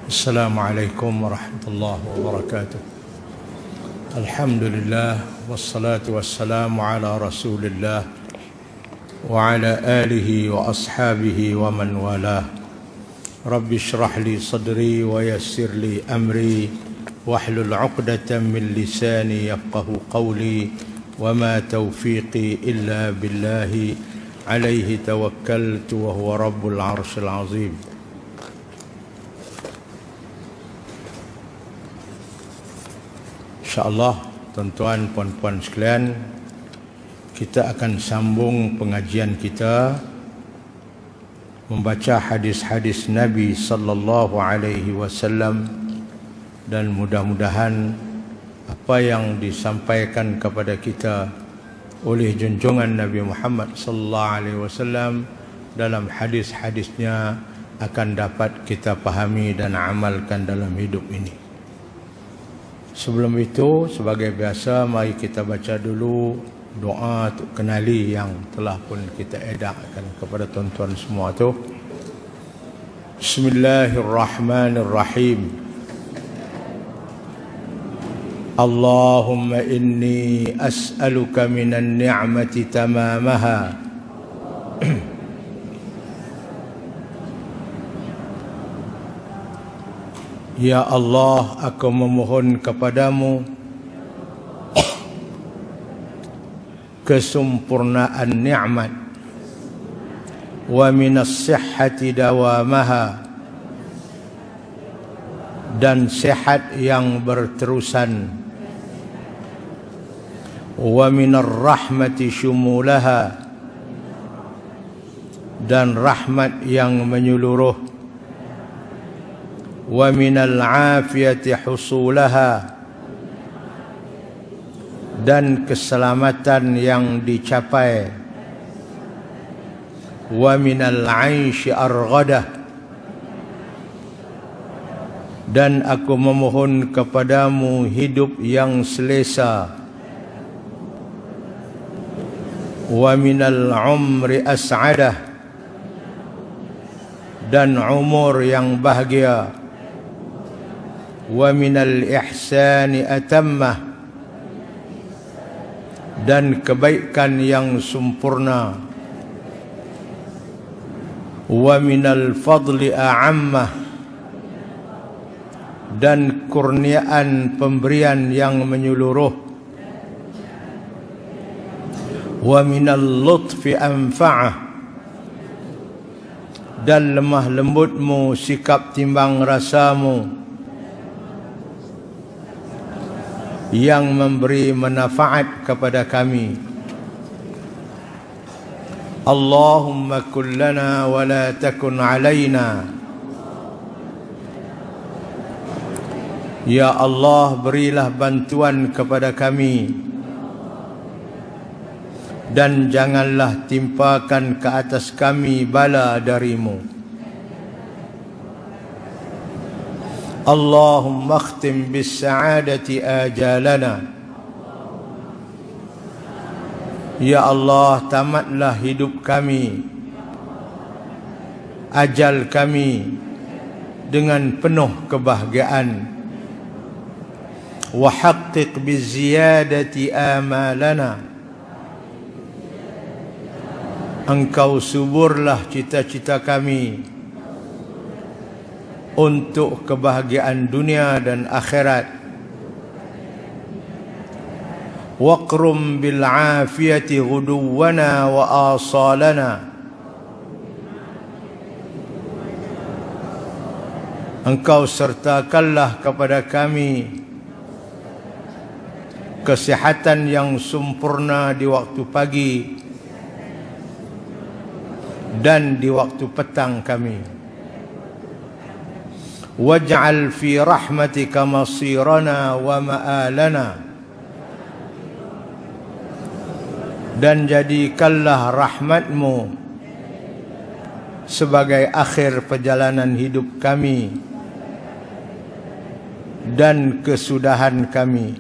Assalamualaikum warahmatullahi wabarakatuh. Alhamdulillah wassalatu wassalamu ala Rasulillah wa ala alihi wa ashabihi wa man walah. Rabbi shrah li sadri wa yassir li amri wahlul 'uqdatam min lisani yafqahu qawli wa ma tawfiqi illa billahi alaihi tawakkaltu wa huwa rabbul 'arsyil 'azim. InsyaAllah tuan-tuan puan-puan sekalian, kita akan sambung pengajian kita membaca hadis-hadis Nabi sallallahu alaihi wasallam, dan mudah-mudahan apa yang disampaikan kepada kita oleh junjungan Nabi Muhammad sallallahu alaihi wasallam dalam hadis-hadisnya akan dapat kita pahami dan amalkan dalam hidup ini. Sebelum itu, sebagai biasa, mari kita baca dulu doa untuk kenali yang telah pun kita edarkan kepada tuan-tuan semua tu. Bismillahirrahmanirrahim. Allahumma inni as'aluka minan ni'mati tamamaha Ya Allah, aku memohon kepadamu kesempurnaan nikmat, wa minas sihhati dawamaha, dan sehat yang berterusan, wa minar rahmati syumulaha, dan rahmat yang menyeluruh, wa minal afiyati husulaha, dan keselamatan yang dicapai, wa minal aishi arghadah, dan aku memohon kepadamu hidup yang selesa, wa minal umri as'adah, dan umur yang bahagia, wa minal ihsani atammah, dan kebaikan yang sempurna, wa minal fadli a'ammah, dan kurniaan pemberian yang menyeluruh, wa minal lutfi anfa'ah, dan lemah lembutmu sikap timbang rasamu yang memberi manfaat kepada kami. Allahumma kun lana wa la takun alaina. Ya Allah, berilah bantuan kepada kami dan janganlah timpakan ke atas kami bala darimu. Allahumma akhtim bis sa'adati ajalana. Ya Allah, tamatlah hidup kami, ajal kami dengan penuh kebahagiaan. Wa haqqiq bi ziyadati amalana. Engkau suburlah cita-cita kami untuk kebahagiaan dunia dan akhirat. Waqrum bil afiyati ghuduwana wa asalana. Engkau sertakanlah kepada kami kesihatan yang sempurna di waktu pagi dan di waktu petang kami. Waj'al fi rahmatika masirana wa ma'alana, dan jadikanlah rahmatmu sebagai akhir perjalanan hidup kami dan kesudahan kami.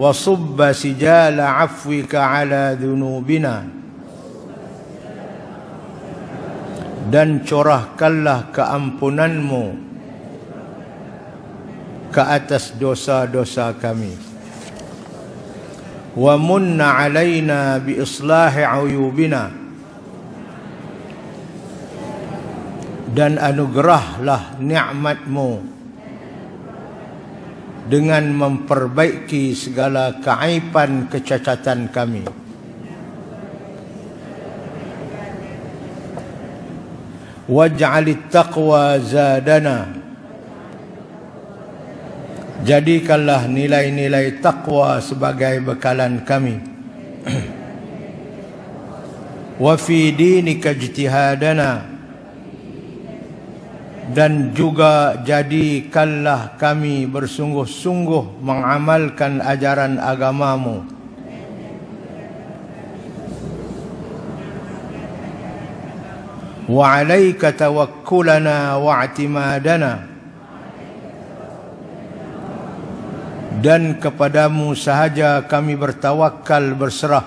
Wa subba sijala afwika ala dhunubina, dan curahkanlah keampunanmu ke atas dosa-dosa kami. Wa munna alaina bi islahi uyubina, dan anugerahlah nikmat-Mu dengan memperbaiki segala keaiban kecacatan kami. Waj'alit taqwa zadana, jadikanlah nilai-nilai takwa sebagai bekalan kami. Wa fi dinika ijtihadana, dan juga jadikanlah kami bersungguh-sungguh mengamalkan ajaran agama-Mu. Wa 'alaika tawakkulana wa i'timadana, dan kepadamu sahaja kami bertawakal, berserah,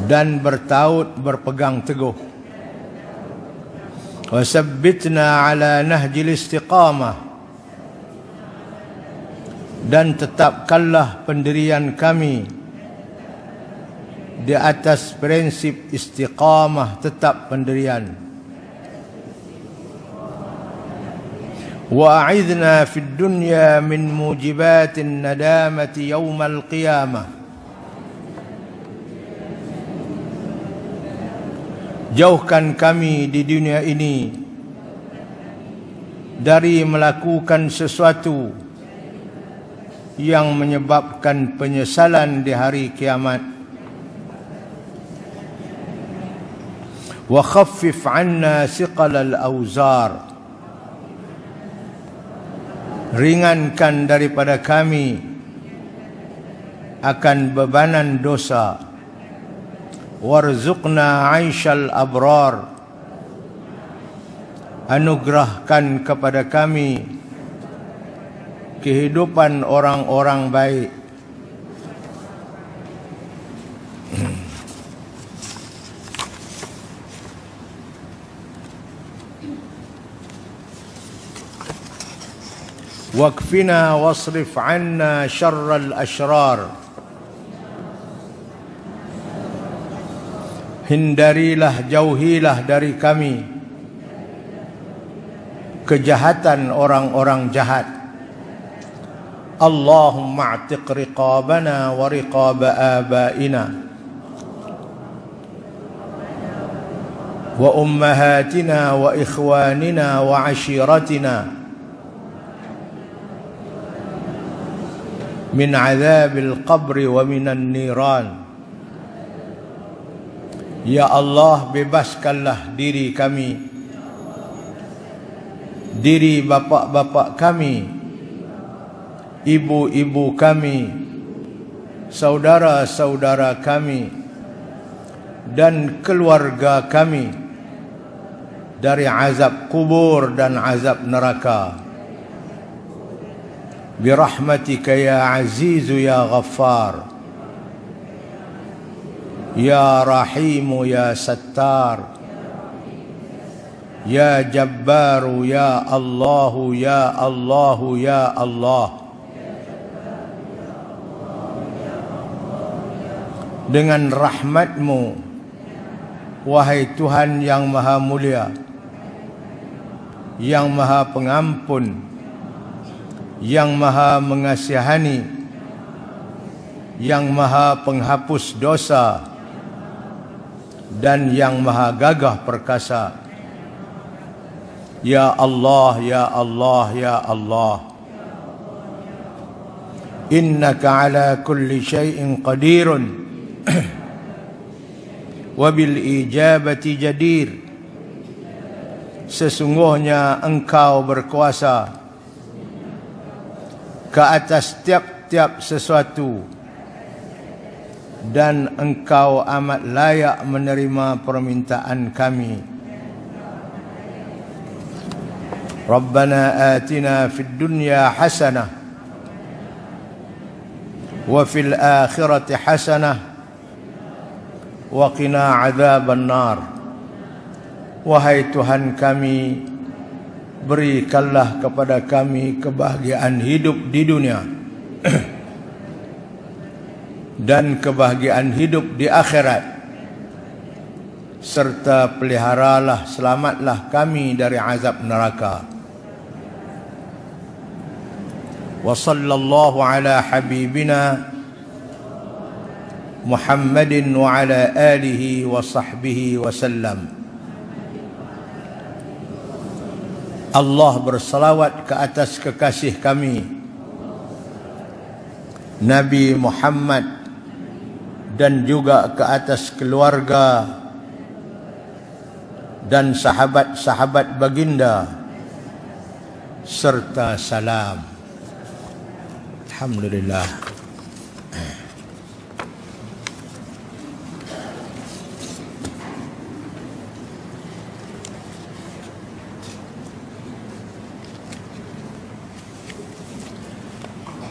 dan bertaut, berpegang teguh. Wasabbitna ala nahjil istiqamah, dan tetapkanlah pendirian kami di atas prinsip istiqamah, tetap pendirian. Wa a'idna fid dunya min mujibatin nadamati yawmal qiyamah, jauhkan kami di dunia ini dari melakukan sesuatu yang menyebabkan penyesalan di hari kiamat. Wa khaffif 'anna siqal al-awzar, ringankan daripada kami akan bebanan dosa. Warzuqna 'aishal abrar, anugerahkan kepada kami kehidupan orang-orang baik. Wakfina wasrif 'anna syarral ashrar, hindarilah, jauhilah dari kami kejahatan orang-orang jahat. Allahumma a'tiq riqabana wa riqaba abaina wa ummahatina wa ikhwanina wa ashiratina min azabil qabri wa minan niran. Ya Allah, bebaskanlah diri kami, diri bapa-bapa kami, ibu-ibu kami, saudara-saudara kami, dan keluarga kami dari azab kubur dan azab neraka. Birahmatika ya Azizu ya Ghaffar, ya Rahimu ya Sattar, ya Jabbaru ya Allahu ya Allahu ya Allah. Dengan rahmat-Mu, wahai Tuhan yang maha mulia, yang maha pengampun, yang maha mengasihani, yang maha penghapus dosa, dan yang maha gagah perkasa. Ya Allah, ya Allah, ya Allah, innaka ala kulli syai'in qadirun wa bil ijabati jadir. Sesungguhnya Engkau berkuasa ke atas tiap-tiap sesuatu, dan Engkau amat layak menerima permintaan kami. Rabbana atina fid dunya hasanah wa fil akhirati hasanah wa qina adzaban nar. Wahai Tuhan kami, berikanlah kepada kami kebahagiaan hidup di dunia dan kebahagiaan hidup di akhirat, serta peliharalah, selamatlah kami dari azab neraka. Wa sallallahu ala habibina Muhammadin wa ala alihi wa sahbihi wa sallam. Allah bersalawat ke atas kekasih kami Nabi Muhammad dan juga ke atas keluarga dan sahabat-sahabat baginda serta salam. Alhamdulillah.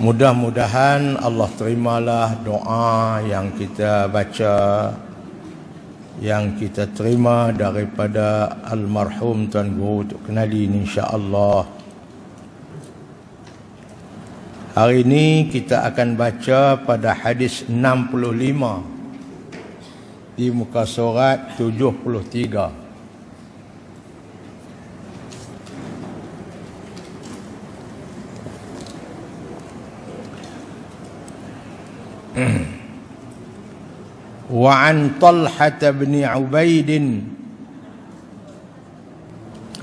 Mudah-mudahan Allah terimalah doa yang kita baca, yang kita terima daripada almarhum Tuan Guru Tok Kenalin, insya-Allah. Hari ini kita akan baca pada hadis 65 di muka surat 73. Wa an Talhah bin Ubaid,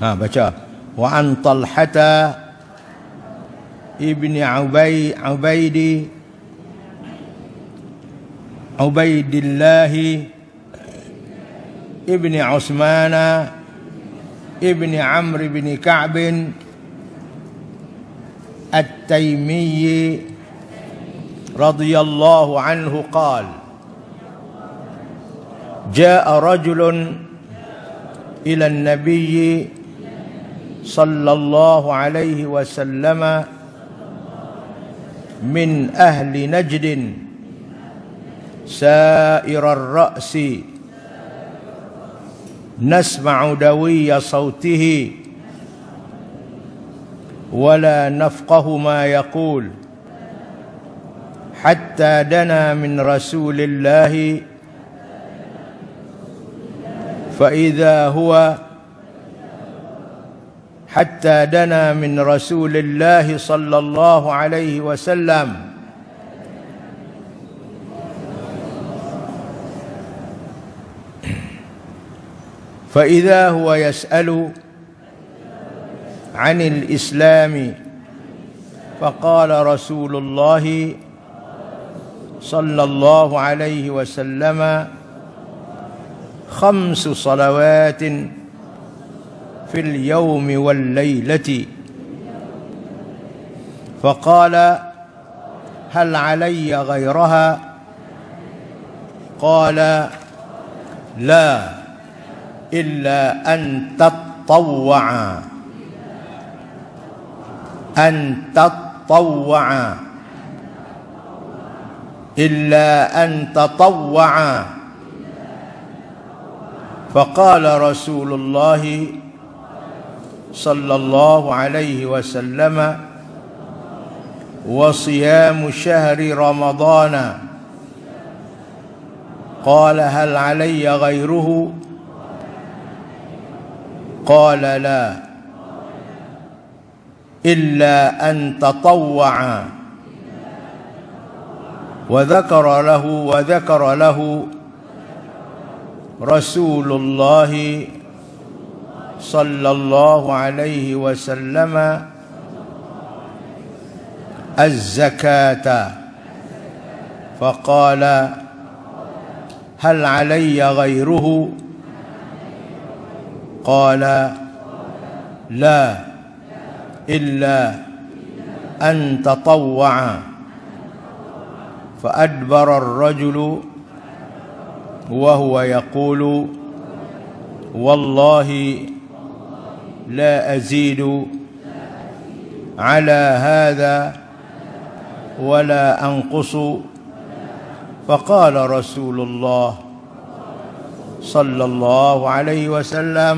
baca, wa an Talhah ibn Ubaidillah ibn Uthman ibn Amr ibn Ka'b at-Taymiyyi radhiyallahu anhu qala جاء رجل إلى النبي صلى الله عليه وسلم من أهل نجد سائر الرأس نسمع دوي صوته ولا نفقه ما يقول حتى دنا من رسول الله فإذا هو حتى دنا من رسول الله صلى الله عليه وسلم فإذا هو يسأل عن الإسلام فقال رسول الله صلى الله عليه وسلم 5 صلوات في اليوم والليلة. فقال هل علي غيرها؟ قال لا إلا أن تطوع إلا أن تطوع. فقال رسول الله صلى الله عليه وسلم وصيام شهر رمضان. قال هل علي غيره؟ قال لا إلا أن تطوع. وذكر له رسول الله صلى الله عليه وسلم الزكاة. فقال هل علي غيره؟ قال لا إلا أن تطوع. فأدبر الرجل وهو يقول والله لا أزيد على هذا ولا أنقص. فقال رسول الله صلى الله عليه وسلم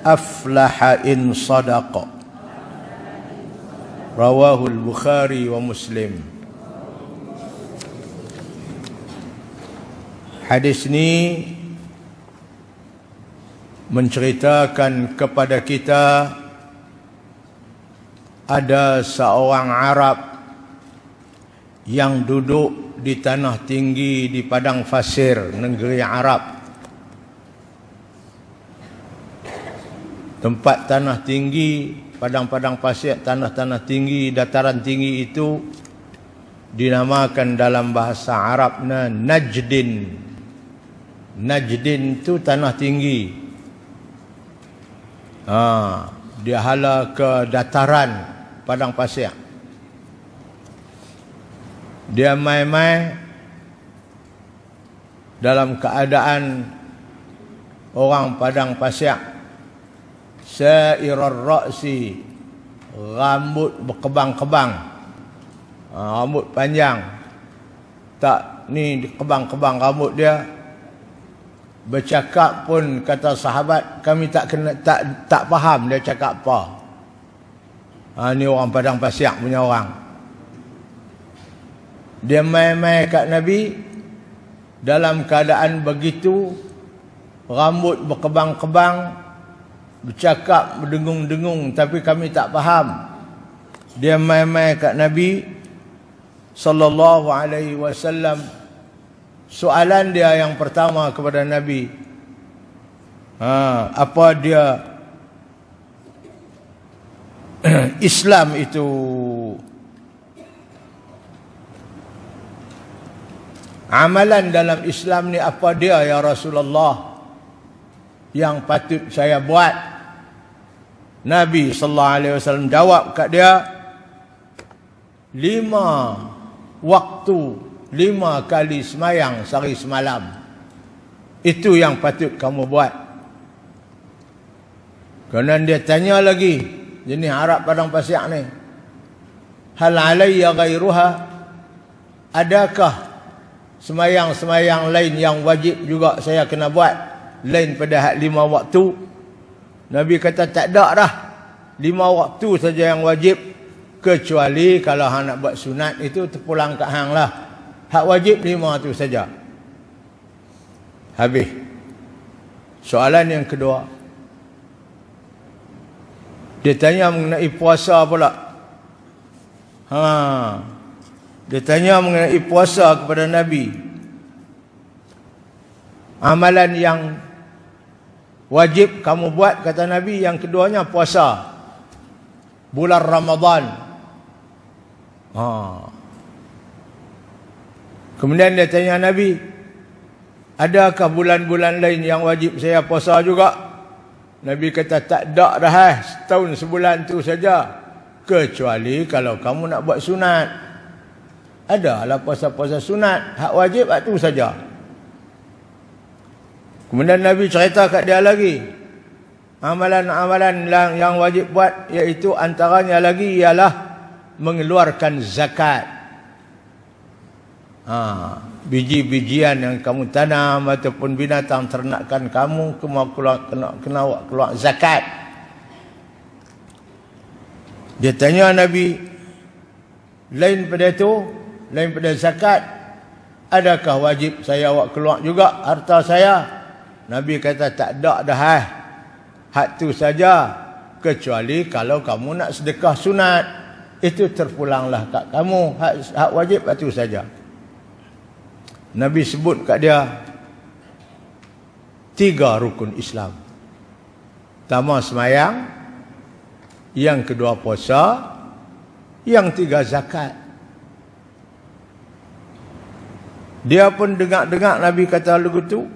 aflaha in sadaqa. Rawahul Bukhari wa Muslim. Hadis ini menceritakan kepada kita ada seorang Arab yang duduk di tanah tinggi di padang pasir negeri Arab. Tempat tanah tinggi, padang-padang pasir, tanah-tanah tinggi, dataran tinggi itu dinamakan dalam bahasa Arabnya Najdin. Najdin itu tanah tinggi. Dia hala ke dataran padang pasir. Dia mai-mai dalam keadaan orang padang pasir, sairar ra'si, rambut berkebang-kebang, rambut panjang, tak ni kebang-kebang rambut dia. Bercakap pun kata sahabat, kami tak faham dia cakap apa. Ni orang padang pasir punya orang. Dia mai-mai kat Nabi dalam keadaan begitu, rambut berkebang-kebang, bercakap, berdengung-dengung, tapi kami tak faham. Dia mai-mai kat Nabi sallallahu alaihi wasallam. Soalan dia yang pertama kepada Nabi, apa dia Islam itu? Amalan dalam Islam ni apa dia ya Rasulullah yang patut saya buat? Nabi sallallahu alaihi wasallam jawab kat dia, 5 waktu, 5 kali semayang sehari semalam. Itu yang patut kamu buat. Kemudian dia tanya lagi, jenis Arab padang pasir ni, hal alayya ghairuha? Adakah semayang-semayang lain yang wajib juga saya kena buat, lain pada 5 waktu? Nabi kata tak ada dah, 5 waktu saja yang wajib, kecuali kalau hang nak buat sunat itu terpulang kat hang lah. Hak wajib 5 tu saja. Habis. Soalan yang kedua, dia tanya mengenai puasa pula. Dia tanya mengenai puasa kepada Nabi. Amalan yang wajib kamu buat, kata Nabi, yang keduanya puasa bulan Ramadan. Kemudian dia tanya Nabi, adakah bulan-bulan lain yang wajib saya puasa juga? Nabi kata tak ada dah, setahun sebulan tu saja, kecuali kalau kamu nak buat sunat. Adalah puasa-puasa sunat, hak wajib hak tu saja. Kemudian Nabi cerita kat dia lagi, amalan-amalan yang wajib buat, iaitu antaranya lagi ialah mengeluarkan zakat. Biji-bijian yang kamu tanam ataupun binatang ternakan kamu kena keluar zakat. Dia tanya Nabi, lain pada itu, lain pada zakat, adakah wajib saya awak keluar juga harta saya? Nabi kata tak ada dah, hak tu saja, kecuali kalau kamu nak sedekah sunat, itu terpulanglah kat kamu, hak wajib hak tu saja. Nabi sebut kat dia 3 rukun Islam. Pertama semayang, yang kedua puasa, yang 3 zakat. Dia pun dengar Nabi kata begitu,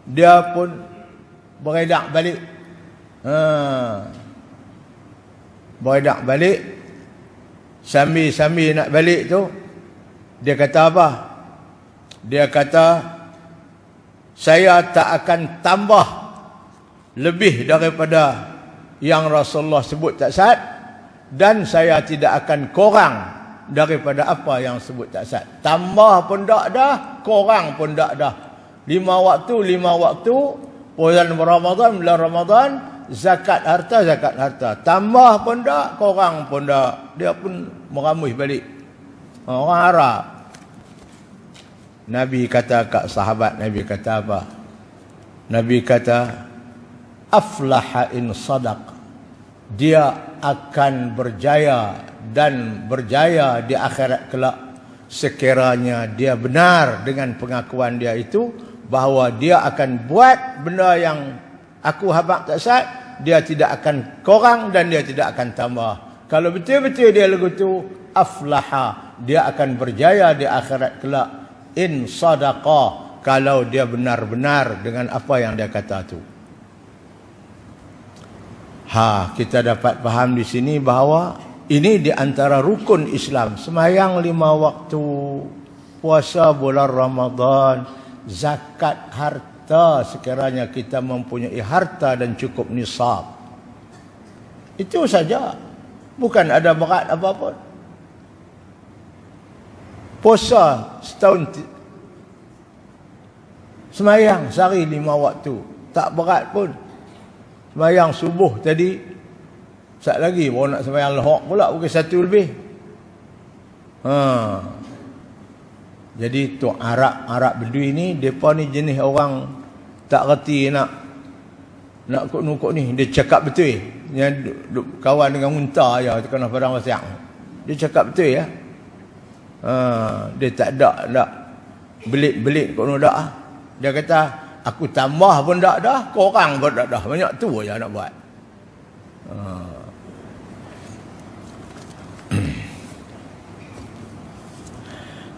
dia pun beredak balik. Beredak balik. Sambil nak balik tu, dia kata apa? Dia kata, saya tak akan tambah lebih daripada yang Rasulullah sebut tak sah, dan saya tidak akan kurang daripada apa yang sebut tak sah. Tambah pun tak dah, kurang pun tak dah. 5 waktu, bulan Ramadan, zakat harta. Tambah pun tak, korang pun tak. Dia pun meramus balik. Orang Arab. Nabi kata kat sahabat, Nabi kata apa? Nabi kata, aflaha in sadaq. Dia akan berjaya dan berjaya di akhirat kelak sekiranya dia benar dengan pengakuan dia itu, bahawa dia akan buat benda yang aku habaq tak sat, dia tidak akan kurang dan dia tidak akan tambah. Kalau betul-betul dia lagu tu, aflaha, dia akan berjaya di akhirat kelak in sadaqa, kalau dia benar-benar dengan apa yang dia kata tu. Kita dapat faham di sini bahawa ini di antara rukun Islam. Sembahyang 5 waktu, puasa bulan Ramadan, zakat harta sekiranya kita mempunyai harta dan cukup nisab. Itu saja. Bukan ada berat apa-apa. Puasa setahun, sembahyang sehari 5 waktu, tak berat pun. Sembahyang subuh tadi, sat lagi baru nak sembahyang lahak pula, pukul 1 lebih. Jadi tu Arab Bedui ni, depa ni jenis orang tak reti nak kok ni. Dia cakap betul. Yang duk kawan dengan unta aja kena padang pasir. Dia cakap betul ya. Dia tak ada belit-belit kok dak. Dia kata, aku tambah pun tak dah, korang pun tak dah. Banyak tu aja nak buat.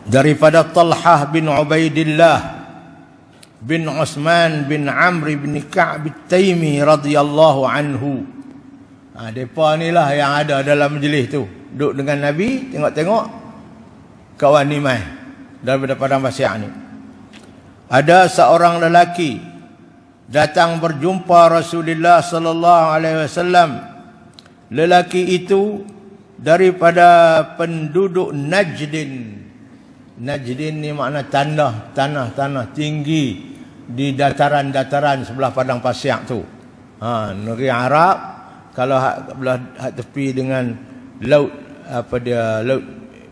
Daripada Talhah bin Ubaidillah bin Uthman bin Amr bin Ka'b At-Taimi radhiyallahu anhu. Depa ni lah yang ada dalam majlis tu. Duduk dengan Nabi, tengok-tengok kawan ni mai daripada padang pasir ni. Ada seorang lelaki datang berjumpa Rasulullah sallallahu alaihi wasallam. Lelaki itu daripada penduduk Najdin. Najdin ni makna tanah tinggi di dataran-dataran sebelah padang pasir tu. Negeri Arab, kalau belah tepi dengan laut laut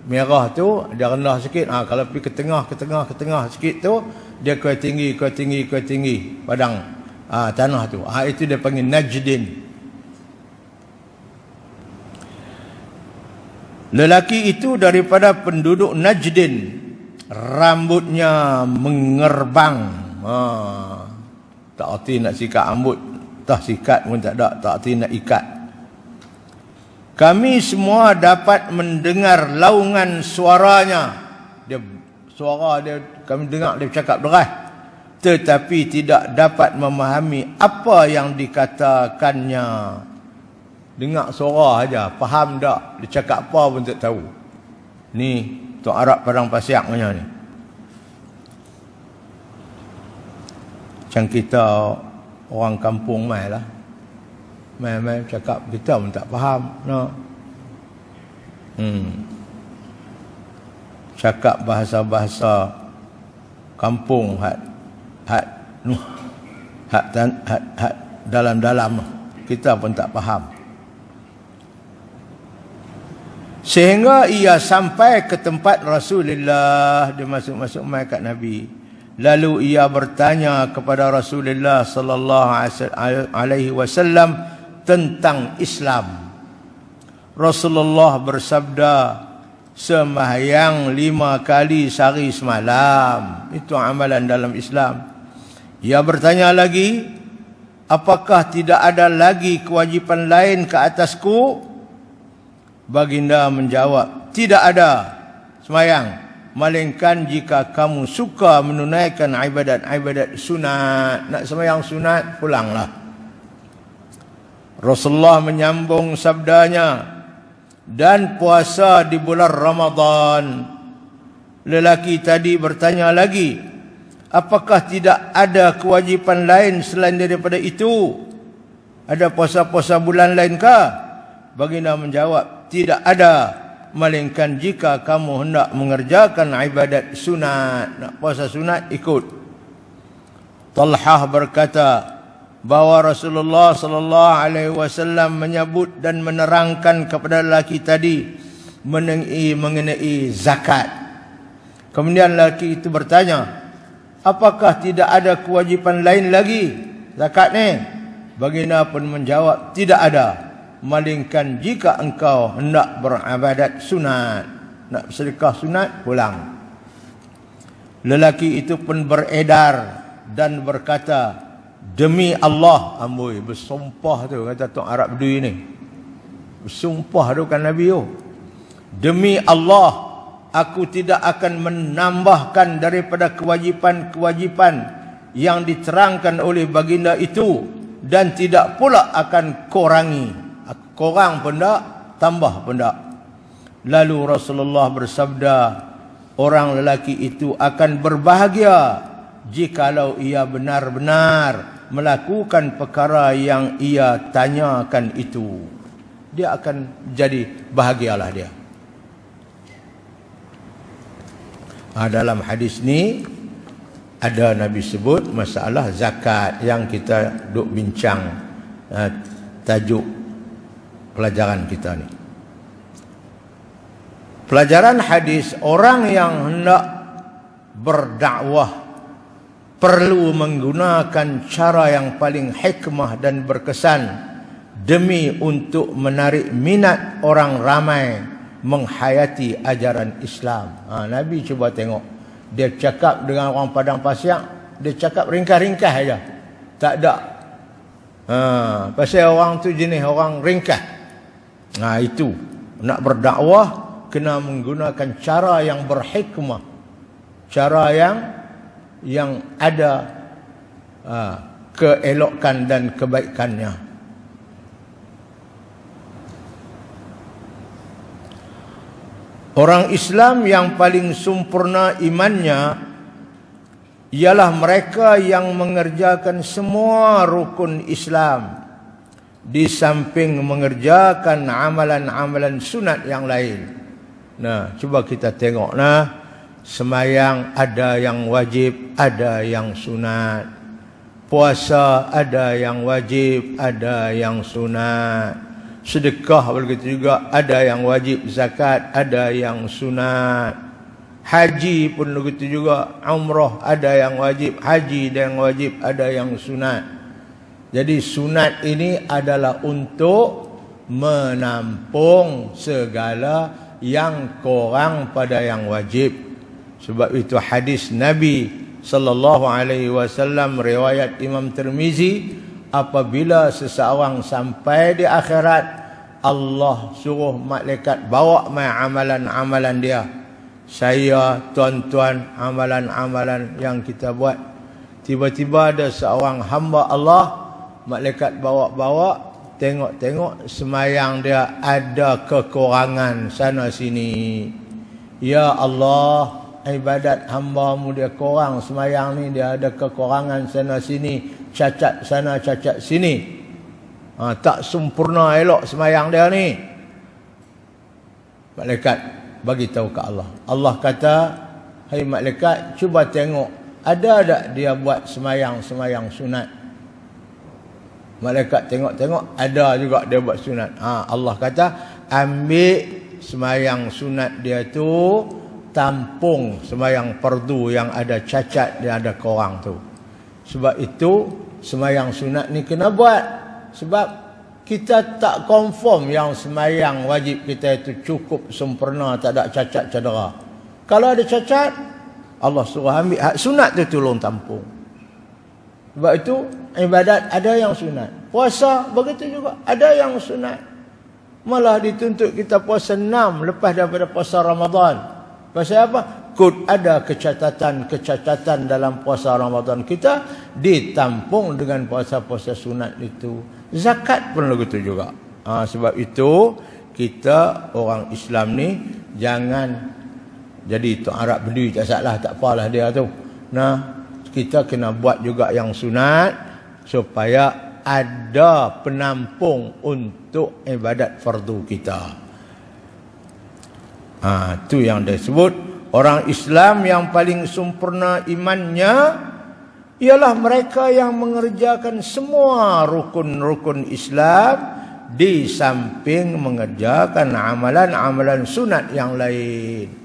merah tu dia rendah sikit. Kalau pergi ke tengah sikit tu dia kuat tinggi padang tanah tu. Itu dia panggil Najdin. Lelaki itu daripada penduduk Najdin, rambutnya mengerbang. Tak erti nak sikat rambut, tak sikat pun tak ada, tak erti nak ikat. Kami semua dapat mendengar laungan suaranya. Suara dia kami dengar, dia bercakap deras, tetapi tidak dapat memahami apa yang dikatakannya. Dengar suara aja, faham tak dia cakap apa pun tak tahu. Ni Tok Arab padang pasir punya ni. Macam kita orang kampung mai lah. Mai cakap kita pun tak faham. No. Cakap bahasa-bahasa kampung hat dalam-dalam kita pun tak faham. Sehingga ia sampai ke tempat Rasulullah. Dia masuk mai kat Nabi. Lalu ia bertanya kepada Rasulullah sallallahu alaihi wasallam tentang Islam. Rasulullah bersabda, sembahyang 5 kali sehari semalam, itu amalan dalam Islam. Ia bertanya lagi, apakah tidak ada lagi kewajipan lain ke atasku? Baginda menjawab, tidak ada sembahyang, melainkan jika kamu suka menunaikan ibadat-ibadat sunat. Nak sembahyang sunat, pulanglah. Rasulullah menyambung sabdanya, dan puasa di bulan Ramadan. Lelaki tadi bertanya lagi, apakah tidak ada kewajipan lain selain daripada itu? Ada puasa-puasa bulan lainkah? Baginda menjawab, tidak ada, melainkan jika kamu hendak mengerjakan ibadat sunat. Nak puasa sunat, ikut. Talhah berkata, bahawa Rasulullah sallallahu alaihi wasallam menyebut dan menerangkan kepada lelaki tadi mengenai zakat. Kemudian lelaki itu bertanya, apakah tidak ada kewajipan lain lagi zakat ni? Baginda pun menjawab, tidak ada, melainkan jika engkau hendak beribadat sunat, nak sedekah sunat, pulang. Lelaki itu pun beredar dan berkata, demi Allah, amboi, bersumpah tu, kata Tok Arab Bedui ni. Bersumpah tu kan Nabi tu. Demi Allah, aku tidak akan menambahkan daripada kewajipan-kewajipan yang diterangkan oleh baginda itu, dan tidak pula akan kurangi. Kurang pun tak, tambah pun tak. Lalu Rasulullah bersabda, orang lelaki itu akan berbahagia jikalau ia benar-benar melakukan perkara yang ia tanyakan itu. Dia akan jadi bahagialah dia. Dalam hadis ni ada Nabi sebut masalah zakat yang kita duk bincang, tajuk pelajaran kita ni. Pelajaran hadis, orang yang hendak berdakwah perlu menggunakan cara yang paling hikmah dan berkesan demi untuk menarik minat orang ramai menghayati ajaran Islam. Nabi cuba tengok, dia cakap dengan orang Padang Pasiak, dia cakap ringkas-ringkas aja, tak ada. Pasal orang tu jenis orang ringkas. Itu nak berdakwah kena menggunakan cara yang berhikmah, cara yang ada keelokan dan kebaikannya. Orang Islam yang paling sempurna imannya ialah mereka yang mengerjakan semua rukun Islam di samping mengerjakan amalan-amalan sunat yang lain. Cuba kita tengok semayang ada yang wajib, ada yang sunat. Puasa ada yang wajib, ada yang sunat. Sedekah begitu juga, ada yang wajib. Zakat ada yang sunat. Haji pun begitu juga. Umrah ada yang wajib, haji ada yang wajib, ada yang sunat. Jadi sunat ini adalah untuk menampung segala yang kurang pada yang wajib. Sebab itu hadis Nabi sallallahu alaihi wasallam riwayat Imam Tirmizi, apabila seseorang sampai di akhirat, Allah suruh malaikat bawa mai amalan-amalan dia. Saya, tuan-tuan, amalan-amalan yang kita buat. Tiba-tiba ada seorang hamba Allah, malaikat bawa-bawa, tengok-tengok semayang dia ada kekurangan sana sini. Ya Allah, ibadat hamba-Mu dia kurang, semayang ni dia ada kekurangan sana sini, cacat sana cacat sini. Tak sempurna elok semayang dia ni. Malaikat bagi tahu ke Allah. Allah kata, hai malaikat, cuba tengok ada tak dia buat semayang sunat. Malaikat tengok-tengok, ada juga dia buat sunat. Allah kata, ambil semayang sunat dia tu, tampung semayang fardu yang ada cacat, dia ada kurang tu. Sebab itu semayang sunat ni kena buat. Sebab kita tak confirm yang semayang wajib kita itu cukup sempurna, tak ada cacat cedera. Kalau ada cacat, Allah suruh ambil hak sunat tu tolong tampung. Sebab itu ibadat ada yang sunat. Puasa begitu juga, ada yang sunat. Malah dituntut kita puasa 6 lepas daripada puasa Ramadan. Pasal apa? Kod ada kecacatan dalam puasa Ramadan kita ditampung dengan puasa-puasa sunat itu. Zakat pun begitu juga. Sebab itu kita orang Islam ni jangan jadi Tok Arab Bedui, tak salah, tak apalah dia tu. Kita kena buat juga yang sunat supaya ada penampung untuk ibadat fardu kita. Itu yang disebut orang Islam yang paling sempurna imannya ialah mereka yang mengerjakan semua rukun-rukun Islam di samping mengerjakan amalan-amalan sunat yang lain.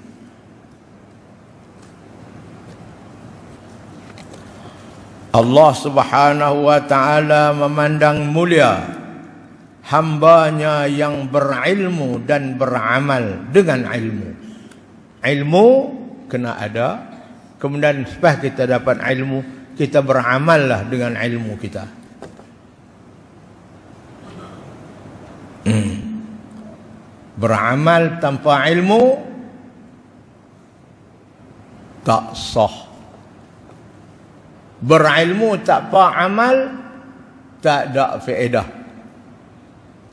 Allah Subhanahu wa ta'ala memandang mulia hambanya yang berilmu dan beramal dengan ilmu. Ilmu kena ada, kemudian setelah kita dapat ilmu, kita beramallah dengan ilmu kita. Beramal tanpa ilmu tak sah. Berilmu tak amal tak ada faedah.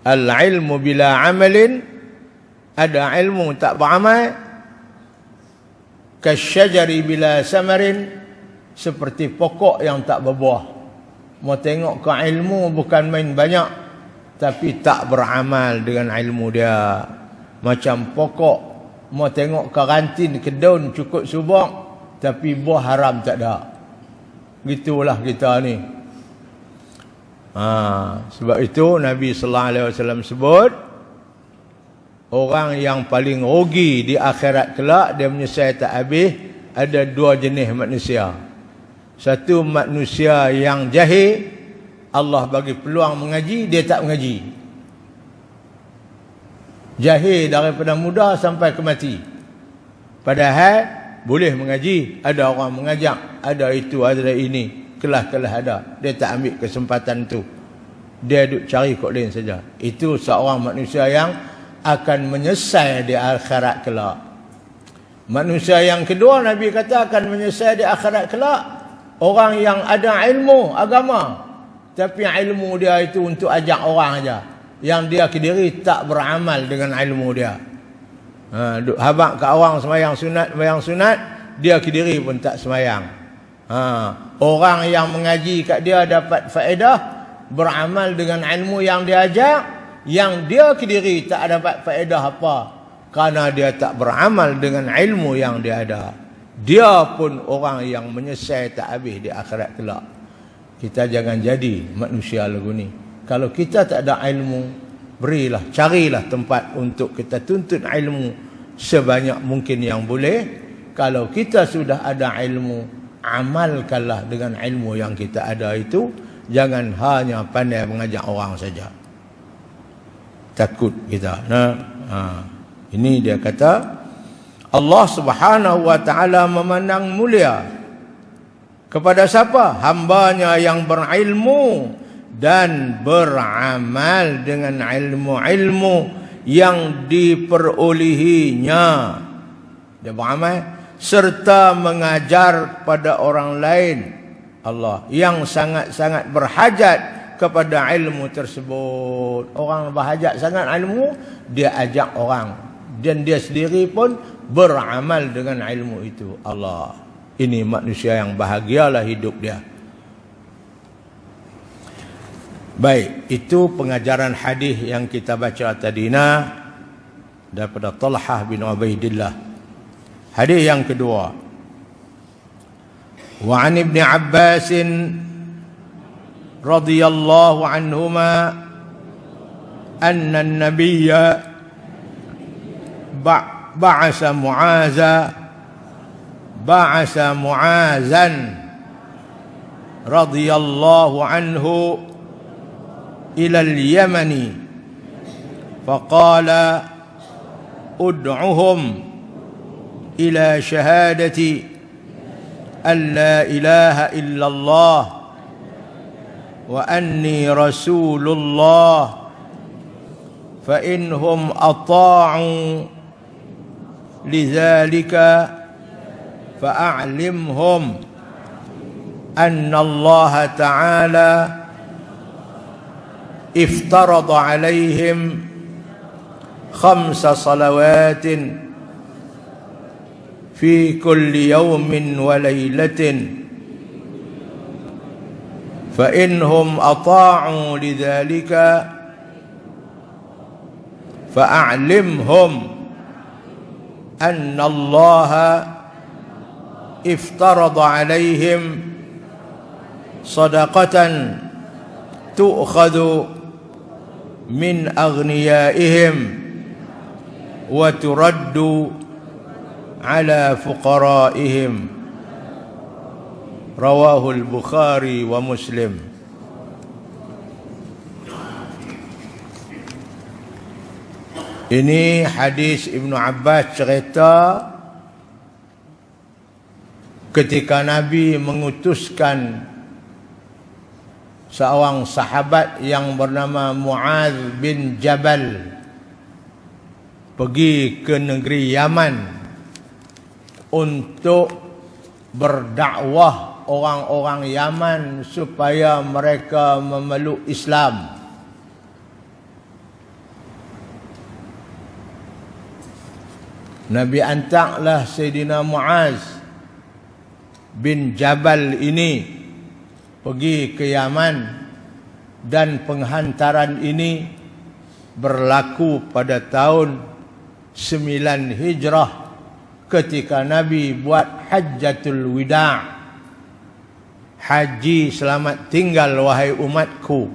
Al-ilmu bila amalin, ada ilmu tak beramal, kasyajari bila samarin, seperti pokok yang tak berbuah. Mau tengok ke ilmu bukan main banyak, tapi tak beramal dengan ilmu dia. Macam pokok, mau tengok ke rantin, ke daun cukup subak, tapi buah haram tak ada. Gitulah kita ni. Sebab itu Nabi sallallahu alaihi wasallam sebut, orang yang paling rugi di akhirat kelak, dia menyesal tak habis, ada dua jenis manusia. Satu manusia yang jahil, Allah bagi peluang mengaji, dia tak mengaji. Jahil daripada muda sampai ke mati. Padahal boleh mengaji, ada orang mengajak, ada itu, ada ini, kelas-kelas ada. Dia tak ambil kesempatan tu. Dia duk cari kok lain saja. Itu seorang manusia yang akan menyesal di akhirat kelak. Manusia yang kedua, Nabi kata akan menyesal di akhirat kelak, orang yang ada ilmu agama, tapi ilmu dia itu untuk ajak orang aja, yang dia sendiri tak beramal dengan ilmu dia. Duk habaq kat orang sembahyang sunat, dia sendiri pun tak sembahyang. Orang yang mengaji kat dia dapat faedah, beramal dengan ilmu yang dia ajak, yang dia sendiri tak dapat faedah apa, kerana dia tak beramal dengan ilmu yang dia ada. Dia pun orang yang menyesal tak habis di akhirat kelak. Kita jangan jadi manusia lagu ni. Kalau kita tak ada ilmu, carilah tempat untuk kita tuntut ilmu sebanyak mungkin yang boleh. Kalau kita sudah ada ilmu, amalkanlah dengan ilmu yang kita ada itu. Jangan hanya pandai mengajak orang saja. Takut kita. Ini dia kata, Allah Subhanahu wa ta'ala memandang mulia kepada siapa? Hambanya yang berilmu dan beramal dengan ilmu-ilmu yang diperolehinya. Dia beramal serta mengajar pada orang lain, Allah yang sangat-sangat berhajat kepada ilmu tersebut. Orang berhajat sangat ilmu, dia ajak orang, dan dia sendiri pun beramal dengan ilmu itu. Allah, ini manusia yang bahagialah hidup dia. Baik, itu pengajaran hadis yang kita baca tadi daripada Talhah bin Ubaidillah. Hadis yang kedua, wa an Ibn Abbas radhiyallahu anhuma anna an-nabiyya ba'asa Mu'azan radhiyallahu anhu ila al-Yamani faqala ud'uhum ila shahadati an la ilaha illallah wa anni rasulullah fa inhum ata'u lidhalika fa'alimhum anna Allah ta'ala iftarada alaihim 5 salawatin fi kulli yawmin wa laylatin fa inhum ata'u lidhalika fa'alimhum anna Allah iftarada alaihim sadaqatan tu'khadhu min aghniyaihim wa turaddu ala fuqaraihim. Rawahul Bukhari wa Muslim. Ini hadis Ibnu Abbas cerita ketika Nabi mengutuskan seorang sahabat yang bernama Muaz bin Jabal pergi ke negeri Yaman untuk berdakwah orang-orang Yaman supaya mereka memeluk Islam. Nabi hantarlah Sayyidina Muaz bin Jabal ini pergi ke Yaman, dan penghantaran ini berlaku pada tahun 9 Hijrah ketika Nabi buat Hajjatul Wida', haji selamat tinggal wahai umatku.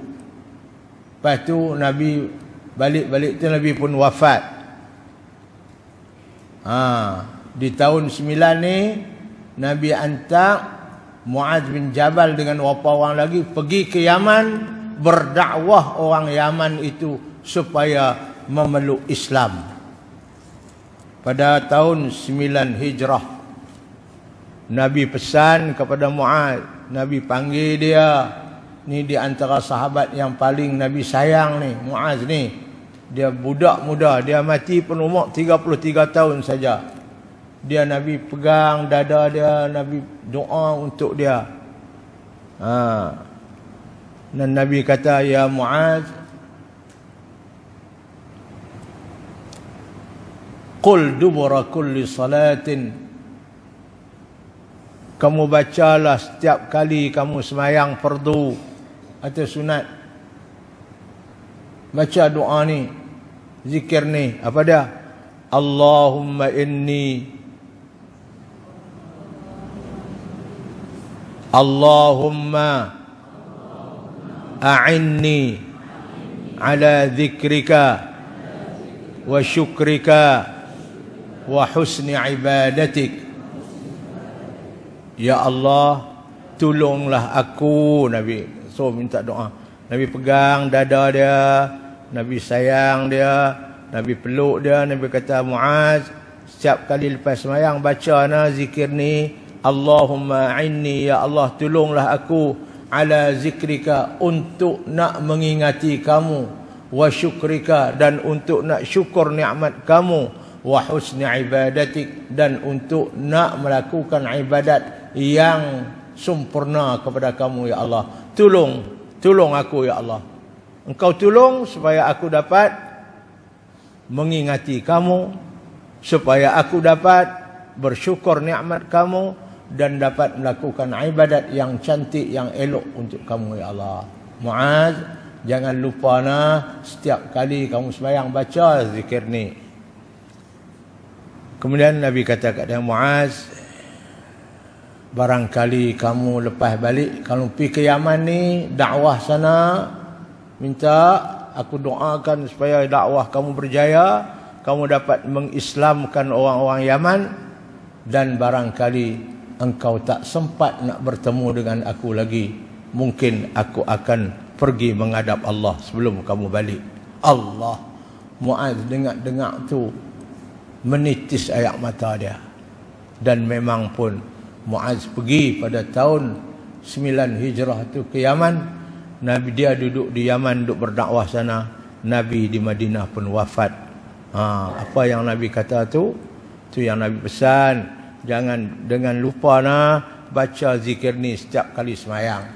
Lepas tu Nabi balik-balik tu Nabi pun wafat. Di tahun 9 ni Nabi hantar Muaz bin Jabal dengan beberapa orang lagi pergi ke Yaman, berdakwah orang Yaman itu supaya memeluk Islam. Pada tahun 9 Hijrah, Nabi pesan kepada Muaz, Nabi panggil dia, ni di antara sahabat yang paling Nabi sayang ni, Muaz ni. Dia budak muda, dia mati pun umur 33 tahun saja. Dia Nabi pegang dada dia, Nabi doa untuk dia. Dan Nabi kata, ya Muaz, qul dubura kulli salatin, kamu bacalah setiap kali kamu semayang fardu atau sunat, baca doa ni, zikir ni, apa dia? Allahumma inni, Allahumma a'inni ala zikrika wa syukrika wa husni ibadatik. Ya Allah, tolonglah aku. Nabi so minta doa. Nabi pegang dada dia, Nabi sayang dia, Nabi peluk dia. Nabi kata, Muaz, setiap kali lepas sembahyang baca zikir ni, Allahumma a'inni, ya Allah tolonglah aku, ala zikrika, untuk nak mengingati kamu, wa syukrika, dan untuk nak syukur nikmat kamu, wa husni ibadatik, dan untuk nak melakukan ibadat yang sempurna kepada kamu ya Allah. Tolong aku ya Allah. Engkau tolong supaya aku dapat mengingati kamu, supaya aku dapat bersyukur nikmat kamu, dan dapat melakukan ibadat yang cantik, yang elok untuk kamu ya Allah. Muaz, jangan lupa setiap kali kamu sembahyang baca zikir ni. Kemudian Nabi kata kepada Muaz, barangkali kamu lepas balik, kalau pergi ke Yaman ni, dakwah sana, minta aku doakan supaya dakwah kamu berjaya, kamu dapat mengislamkan orang-orang Yaman, dan barangkali engkau tak sempat nak bertemu dengan aku lagi, mungkin aku akan pergi menghadap Allah sebelum kamu balik. Allah, Muaz dengar tu menitis air mata dia. Dan memang pun Muaz pergi pada tahun 9 Hijrah tu ke Yaman. Nabi dia duduk di Yaman, duduk berdakwah sana. Nabi di Madinah pun wafat. Apa yang Nabi kata tu yang Nabi pesan, jangan dengan lupa baca zikir ni setiap kali semayang.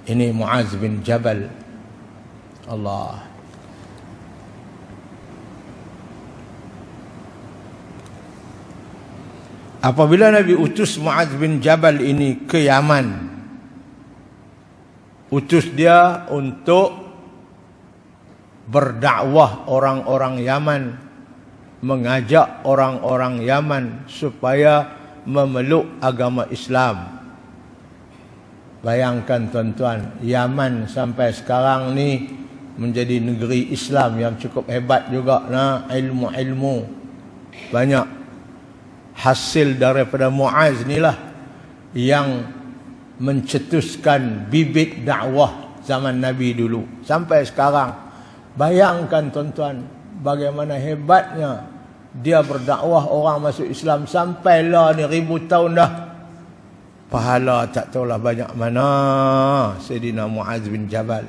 Ini Muaz bin Jabal. Allah. Apabila Nabi utus Muaz bin Jabal ini ke Yaman, utus dia untuk berdakwah orang-orang Yaman, mengajak orang-orang Yaman supaya memeluk agama Islam. Bayangkan tuan-tuan, Yaman sampai sekarang ni menjadi negeri Islam yang cukup hebat juga. Nah, ilmu-ilmu banyak hasil daripada Muaz inilah yang mencetuskan bibit dakwah zaman Nabi dulu sampai sekarang. Bayangkan tuan-tuan, bagaimana hebatnya dia berdakwah orang masuk Islam sampailah ni 1000 tahun dah. Pahala tak tahulah banyak mana Sayyidina Muaz bin Jabal.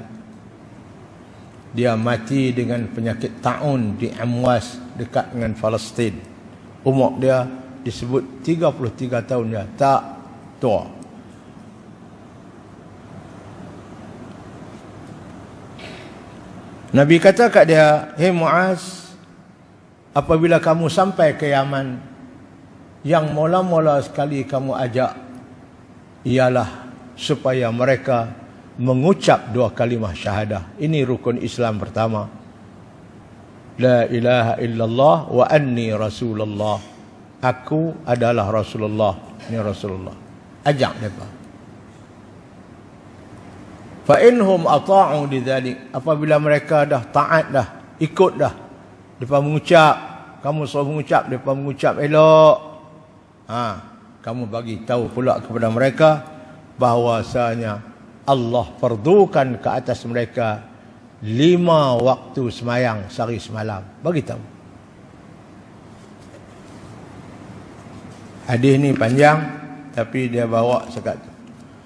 Dia mati dengan penyakit taun di Amwas dekat dengan Palestin. Umur dia disebut 33 tahun dia, tak tua. Nabi kata kat dia, "Hei Muaz, apabila kamu sampai ke Yaman, yang mula-mula sekali kamu ajak ialah supaya mereka mengucap 2 kalimah syahadah. Ini rukun Islam pertama. La ilaha illallah wa anni Rasulullah. Aku adalah Rasulullah. Ini Rasulullah. Ajak mereka. Fa inhum ata'u lidzalik. Apabila mereka dah taat dah, ikut dah. Depa mengucap, kamu suruh mengucap, depa mengucap elok. Kamu bagi tahu pula kepada mereka bahwasanya Allah fardukan ke atas mereka 5 waktu semayang sehari semalam. Bagi tahu. Hadis ni panjang tapi dia bawa sekat.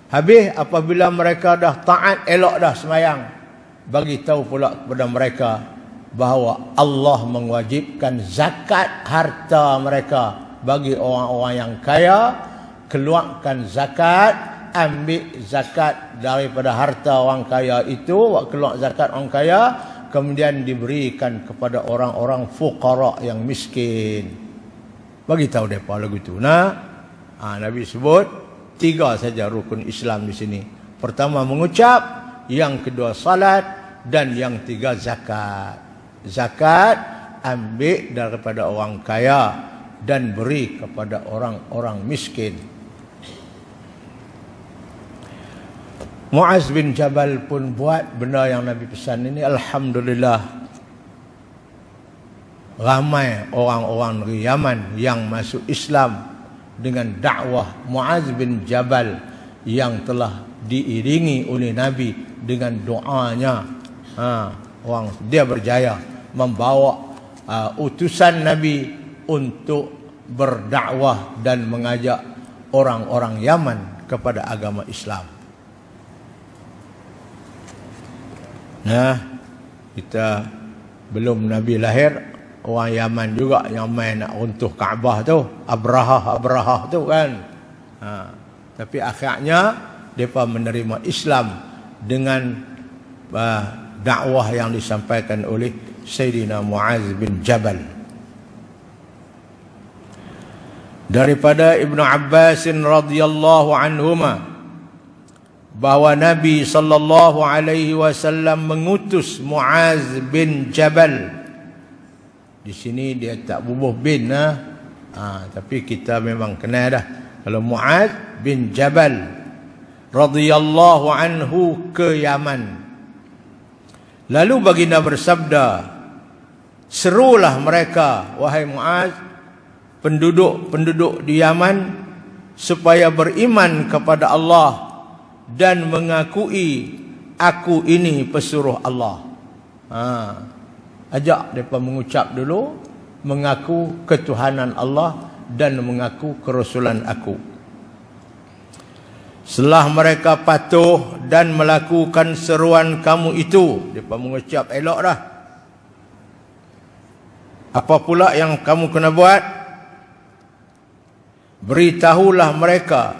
Habis apabila mereka dah taat elok dah semayang, bagi tahu pula kepada mereka bahawa Allah mewajibkan zakat harta mereka bagi orang-orang yang kaya. Keluarkan zakat, ambil zakat daripada harta orang kaya itu, keluar zakat orang kaya, kemudian diberikan kepada orang-orang fuqara yang miskin. Bagi tahu depa lagu itu. Nabi sebut 3 saja rukun Islam di sini. Pertama mengucap, yang kedua salat, dan yang 3 zakat. Zakat ambil daripada orang kaya dan beri kepada orang-orang miskin. Muaz bin Jabal pun buat benda yang Nabi pesan ini. Alhamdulillah, ramai orang-orang dari Yaman yang masuk Islam dengan dakwah Muaz bin Jabal yang telah diiringi oleh Nabi dengan doanya. Dia berjaya membawa utusan Nabi untuk berdakwah dan mengajak orang-orang Yaman kepada agama Islam. Kita belum Nabi lahir, orang Yaman juga yang main nak runtuh Kaabah tu, Abrahah tu kan. Tapi akhirnya mereka menerima Islam dengan dakwah yang disampaikan oleh Sayyidina Muaz bin Jabal. Daripada Ibnu Abbas radhiyallahu anhuma bahawa Nabi sallallahu alaihi wasallam mengutus Muaz bin Jabal. Di sini dia tak bubuh bin tapi kita memang kenal dah. Kalau Muaz bin Jabal radhiyallahu anhu ke Yaman. Lalu baginda bersabda, serulah mereka, wahai Muaz, penduduk di Yaman, supaya beriman kepada Allah dan mengakui aku ini pesuruh Allah. Ajak mereka mengucap dulu, mengaku ketuhanan Allah dan mengaku kerasulan aku. Setelah mereka patuh dan melakukan seruan kamu itu, mereka mengucap elok dah. Apa pula yang kamu kena buat? Beritahulah mereka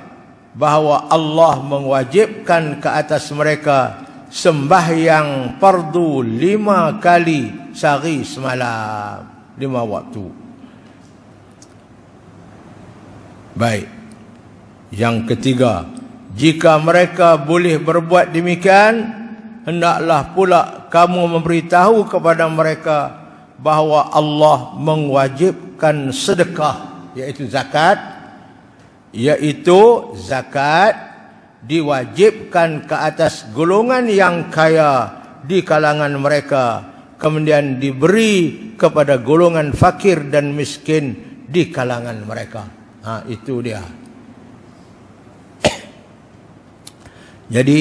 bahawa Allah mewajibkan ke atas mereka sembahyang fardu 5 kali sehari semalam, 5 waktu. Baik. Yang ketiga, jika mereka boleh berbuat demikian, hendaklah pula kamu memberitahu kepada mereka bahawa Allah mewajibkan sedekah, iaitu zakat, diwajibkan ke atas golongan yang kaya di kalangan mereka, kemudian diberi kepada golongan fakir dan miskin di kalangan mereka. Itu dia. Jadi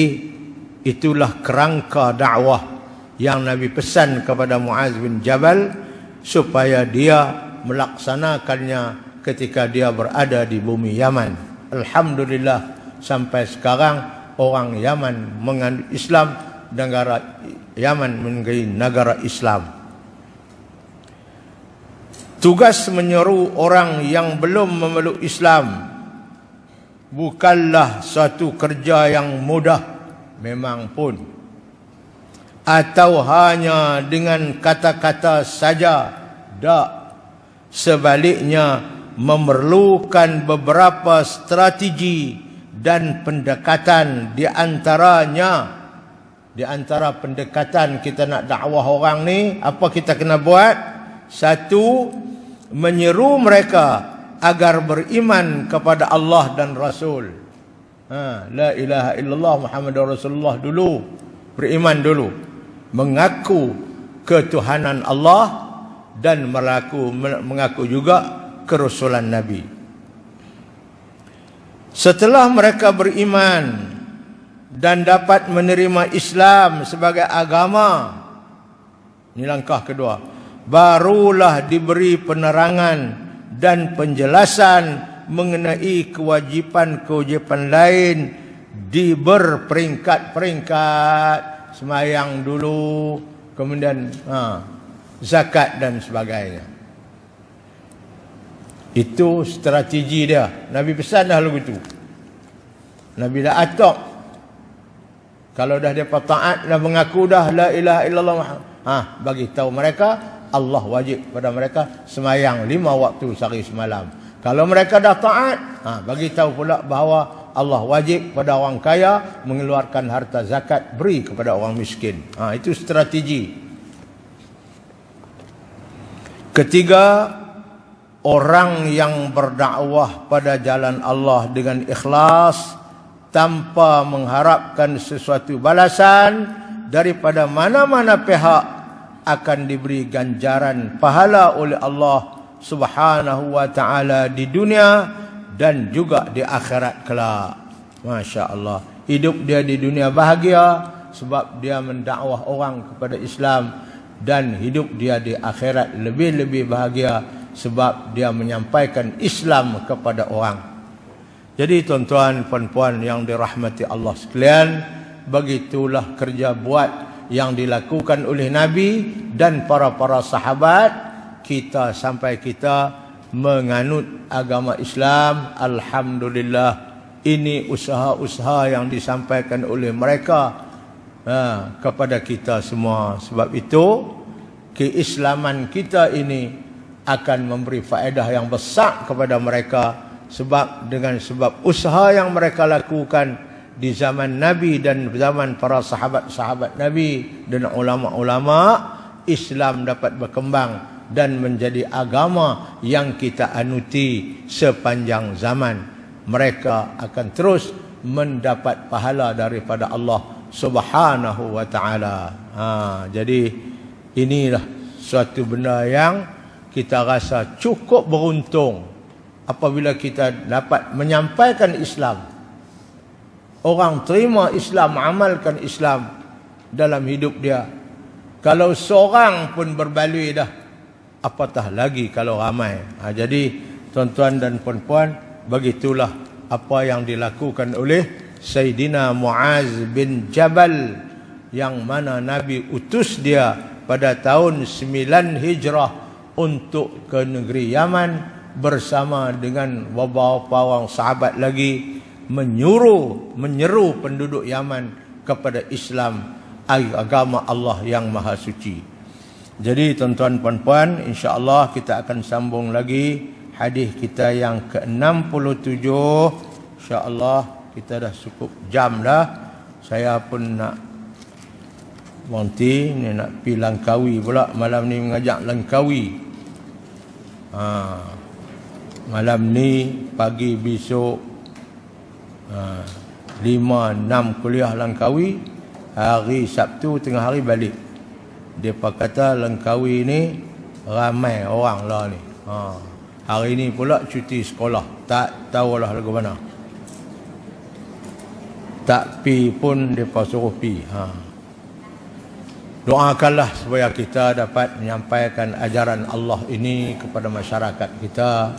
itulah kerangka dakwah yang Nabi pesan kepada Muaz bin Jabal supaya dia melaksanakannya ketika dia berada di bumi Yaman. Alhamdulillah sampai sekarang orang Yaman menganut Islam, negara Yaman menjadi negara Islam. Tugas menyeru orang yang belum memeluk Islam bukanlah suatu kerja yang mudah, memang pun. Atau hanya dengan kata-kata saja, tak. Sebaliknya memerlukan beberapa strategi dan pendekatan. Di antara pendekatan kita nak dakwah orang ni, apa kita kena buat? Satu, menyeru mereka agar beriman kepada Allah dan Rasul. La ilaha illallah Muhammadur Rasulullah dulu. Beriman dulu. Mengaku ketuhanan Allah dan mengaku juga kerasulan Nabi. Setelah mereka beriman dan dapat menerima Islam sebagai agama, ini langkah kedua, barulah diberi penerangan dan penjelasan mengenai kewajipan-kewajipan lain di berperingkat-peringkat, semayang dulu, kemudian zakat dan sebagainya. Itu strategi dia. Nabi pesan dah lagu itu. Nabi dah atok. Kalau dah dia taat, dah mengaku dah la ilaha illallah Muhammad, bagi tahu mereka Allah wajib pada mereka semayang 5 waktu sehari semalam. Kalau mereka dah taat, bagi tahu pula bahawa Allah wajib pada orang kaya mengeluarkan harta zakat, beri kepada orang miskin. Itu strategi. Ketiga, orang yang berdakwah pada jalan Allah dengan ikhlas tanpa mengharapkan sesuatu balasan daripada mana-mana pihak akan diberi ganjaran pahala oleh Allah Subhanahu wa taala di dunia dan juga di akhirat kelak. Masya Allah. Hidup dia di dunia bahagia sebab dia mendakwah orang kepada Islam, dan hidup dia di akhirat lebih-lebih bahagia sebab dia menyampaikan Islam kepada orang. Jadi tuan-tuan puan-puan yang dirahmati Allah sekalian, begitulah kerja buat yang dilakukan oleh Nabi dan para sahabat kita sampai kita menganut agama Islam. Alhamdulillah, ini usaha-usaha yang disampaikan oleh mereka kepada kita semua. Sebab itu keislaman kita ini akan memberi faedah yang besar kepada mereka, sebab sebab usaha yang mereka lakukan di zaman Nabi dan zaman para sahabat-sahabat Nabi dan ulama-ulama, Islam dapat berkembang dan menjadi agama yang kita anuti sepanjang zaman. Mereka akan terus mendapat pahala daripada Allah Subhanahu wa ta'ala. Jadi inilah suatu benda yang kita rasa cukup beruntung apabila kita dapat menyampaikan Islam. Orang terima Islam, amalkan Islam dalam hidup dia. Kalau seorang pun berbaloi dah, apatah lagi kalau ramai. Jadi tuan-tuan dan puan-puan, begitulah apa yang dilakukan oleh Sayyidina Muaz bin Jabal, yang mana Nabi utus dia pada tahun 9 Hijrah untuk ke negeri Yaman bersama dengan beberapa orang sahabat lagi, menyeru penduduk Yaman kepada Islam, agama Allah yang Maha Suci. Jadi tuan-tuan puan-puan, insya-Allah kita akan sambung lagi hadis kita yang ke-67. Insya-Allah kita dah cukup jam dah. Saya pun nak berhenti ni, nak pergi Langkawi pula. Malam ni mengajak Langkawi. Malam ni, pagi besok. 5, 6 kuliah Langkawi. Hari Sabtu tengah hari balik. Dia kata Langkawi ni ramai orang lah ni. Hari ni pula cuti sekolah. Tak tahulah lagu mana. Tak pi pun mereka suruh pi. Doakanlah supaya kita dapat menyampaikan ajaran Allah ini kepada masyarakat kita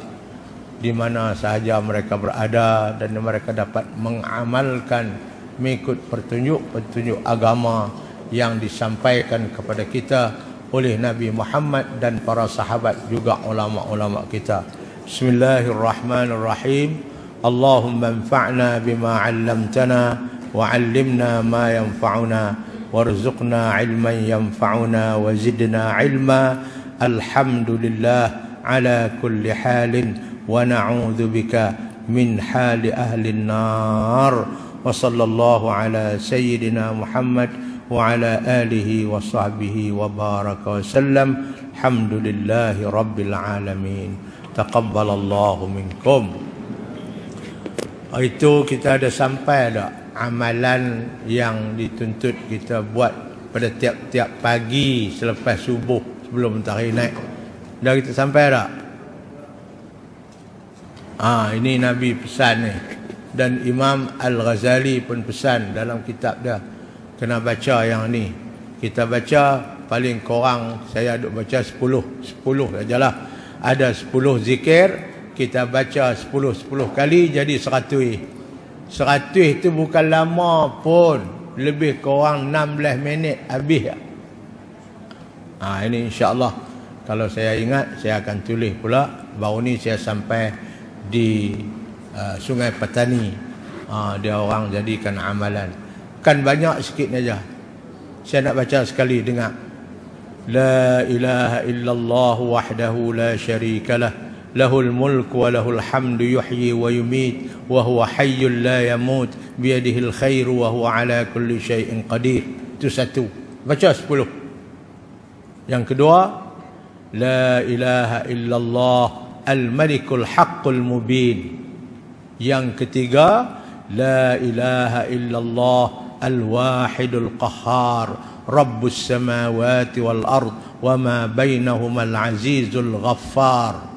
di mana sahaja mereka berada, dan mereka dapat mengamalkan mengikut petunjuk agama yang disampaikan kepada kita oleh Nabi Muhammad dan para sahabat, juga ulama-ulama kita. Bismillahirrahmanirrahim. Allahumma anfa'na bima 'allamtana wa 'allimna ma yanfa'una warzuqna 'ilman yanfa'una wa zidna 'ilma. Alhamdulillah ala kulli halin wa na'udzu bika min hali ahli an-nar. Wa sallallahu ala sayyidina Muhammad wa ala alihi wa sahbihi wa baraka wa sallam. Alhamdulillahi rabbil alamin. Taqabbalallahu minkum. Itu kita ada sampai dah amalan yang dituntut kita buat pada tiap-tiap pagi selepas subuh sebelum matahari naik. Dah kita sampai tak? Ini Nabi pesan ni. Dan Imam Al-Ghazali pun pesan dalam kitab dia, kena baca yang ni. Kita baca paling kurang, saya duk baca 10 sajalah. Ada 10 zikir, kita baca 10 kali jadi 100. 100 itu bukan lama pun, lebih kurang 16 minit habis. Ini insya-Allah kalau saya ingat saya akan tulis pula. Baru ni saya sampai di Sungai Petani. Dia orang jadikan amalan. Kan banyak sikit saja. Saya nak baca sekali, dengar. La ilaha illallah wahdahu la syarikalah. Lahul mulku wa lahul hamdu yuhyi wa yumit wa huwa hayyul la yamut biyadihil khairu wa huwa ala kulli syai'in qadir. Itu satu. Baca 10. Yang kedua, la ilaha illallah al-malikul haqqul mubin. Yang ketiga, la ilaha illallah al-wahidul qahhar rabbus samawati wal ard wa ma bainahuma al-azizul ghaffar.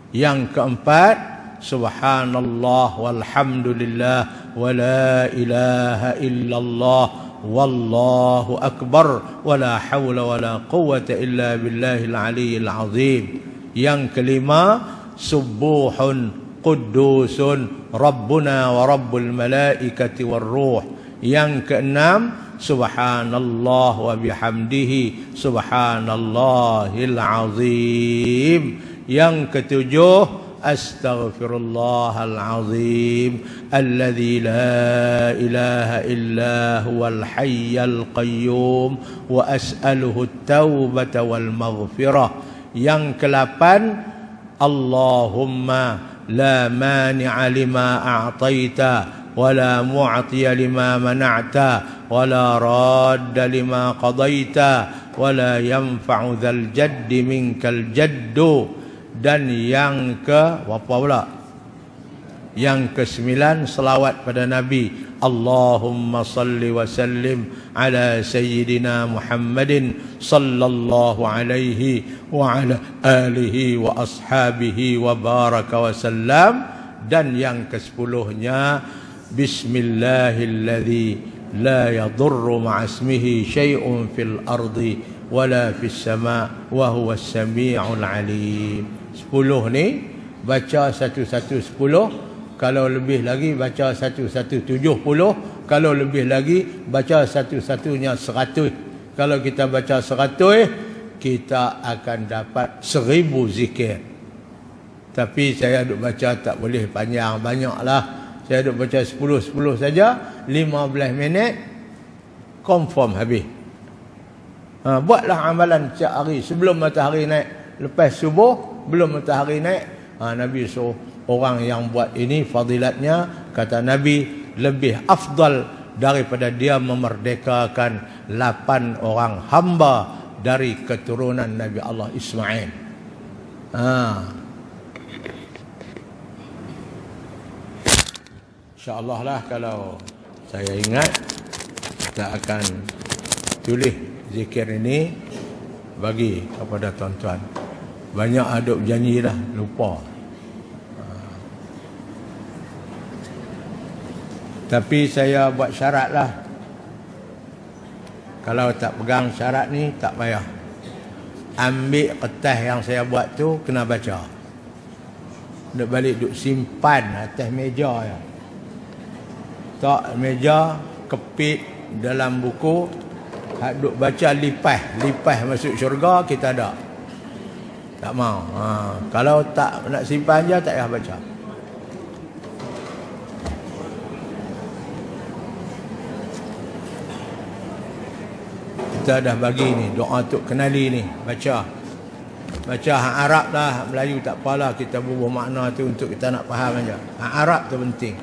Yang keempat, subhanallah walhamdulillah wa la ilaha illallah wallahu akbar wa la hawla wa la quwwata illa billahil aliyyil azim. Yang kelima, subuhun qudusun rabbuna wa rabbul malaikati war ruh. Yang keenam, subhanallah wa bihamdihi subhanallahil azim. Yang ketujuh, astaghfirullahal azim alladzi la ilaha illa huwal hayyul qayyum wa as'aluhu at-taubata wal maghfirah. Yang ke-8, Allahumma la mani'a lima a'taita wa la mu'tiya lima mana'ta wa la radda lima qadaita wa la yanfa'u dzal jaddi minkal jaddu. Dan yang ke apa pula? Yang ke-9, selawat pada Nabi. Allahumma salli wa sallim ala sayyidina Muhammadin sallallahu alaihi wa ala alihi wa ashabihi wa baraka wa sallam. Dan yang ke-10-nya, bismillahilladzi la yadurru ma'asmihi syai'un fil ardi wala fis sama' wa huwas sami'ul alim. 10 ni baca satu-satu 10, kalau lebih lagi baca satu-satu 70, kalau lebih lagi baca satu-satunya 100. Kalau kita baca 100, kita akan dapat 1000 zikir. Tapi saya duk baca tak boleh panjang, banyaklah. Saya duk baca 10 saja, 15 minit confirm habis. Buatlah amalan setiap hari sebelum matahari naik, lepas subuh belum matahari naik. Nabi suruh orang yang buat ini, fadilatnya kata Nabi lebih afdal daripada dia memerdekakan 8 orang hamba dari keturunan Nabi Allah Ismail. InsyaAllah lah kalau saya ingat, kita akan tulis zikir ini bagi kepada tuan-tuan. Banyak ada berjanji dah, lupa. Tapi saya buat syarat lah. Kalau tak pegang syarat ni, tak payah. Ambil kertas yang saya buat tu, kena baca. Duk balik, duk simpan atas meja ya. Tak meja, kepit dalam buku. Hak duk baca lipas masuk syurga, kita ada. Tak mau. Kalau tak nak simpan je, tak payah baca. Kita dah bagi ni doa untuk kenali ni, baca hak Arab lah, hak Melayu tak apalah, kita bubuh makna tu untuk kita nak faham aja. Hak Arab tu penting.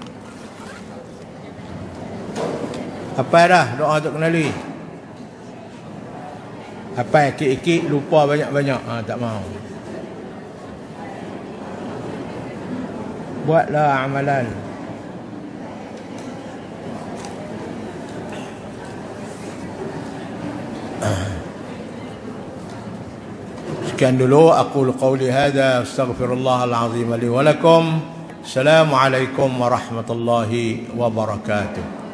Apa dah doa untuk kenali? Apa ikit-ikit lupa banyak-banyak, tak mau. Buatlah amalan. Sekian dulu, aqulu qawli hadha, astaghfirullahal azim li wa lakum. Assalamualaikum warahmatullahi wabarakatuh.